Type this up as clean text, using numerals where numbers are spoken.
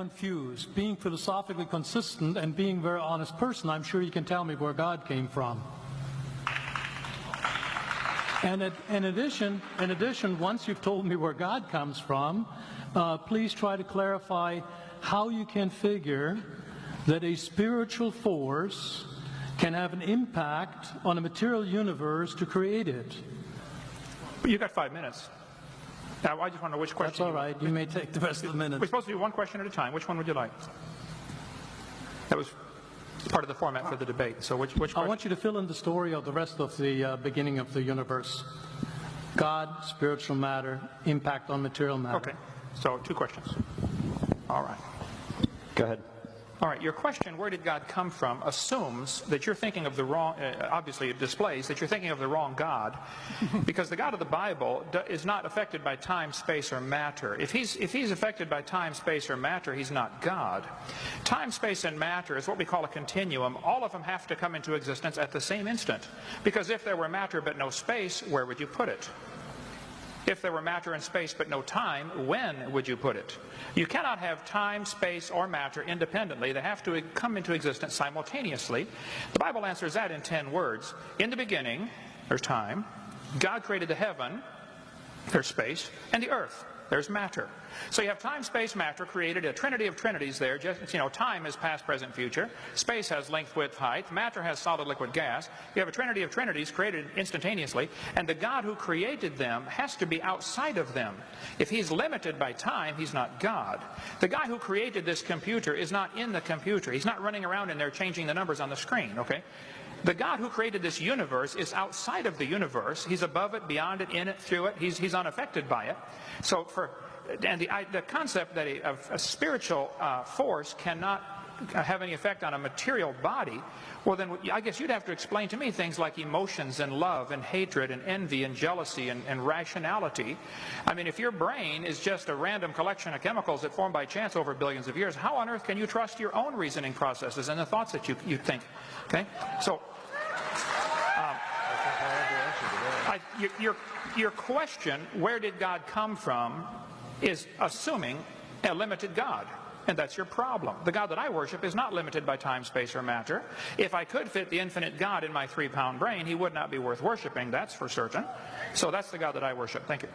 confused. Being philosophically consistent and being a very honest person, I'm sure you can tell me where God came from. And in addition, once you've told me where God comes from, please try to clarify how you can figure that a spiritual force can have an impact on a material universe to create it. You've got 5 minutes. Now, I just want to know which question. That's all right. You may take the rest of the minute. We're supposed to do one question at a time. Which one would you like? That was part of the format for the debate. So which question? I want you to fill in the story of the rest of the beginning of the universe. God, spiritual matter, impact on material matter. Okay. So 2 questions. All right. Go ahead. All right, your question, where did God come from, assumes that you're thinking of the wrong, obviously it displays that you're thinking of the wrong God, because the God of the Bible is not affected by time, space, or matter. If he's affected by time, space, or matter, he's not God. Time, space, and matter is what we call a continuum. All of them have to come into existence at the same instant, because if there were matter but no space, where would you put it? If there were matter and space but no time, when would you put it? You cannot have time, space, or matter independently. They have to come into existence simultaneously. The Bible answers that in 10 words. In the beginning, there's time. God created the heaven, there's space, and the earth, there's matter. So you have time, space, matter created, a trinity of trinities there. Just, time is past, present, future. Space has length, width, height. Matter has solid, liquid, gas. You have a trinity of trinities created instantaneously. And the God who created them has to be outside of them. If he's limited by time, he's not God. The guy who created this computer is not in the computer. He's not running around in there changing the numbers on the screen, okay? The God who created this universe is outside of the universe. He's above it, beyond it, in it, through it. He's unaffected by it. So the concept that a spiritual force cannot have any effect on a material body, well then I guess you'd have to explain to me things like emotions and love and hatred and envy and jealousy and rationality. I mean, if your brain is just a random collection of chemicals that form by chance over billions of years, how on earth can you trust your own reasoning processes and the thoughts that you think? Okay, so your question, where did God come from, is assuming a limited God. And that's your problem. The God that I worship is not limited by time, space, or matter. If I could fit the infinite God in my 3-pound brain, he would not be worth worshiping, that's for certain. So that's the God that I worship. Thank you.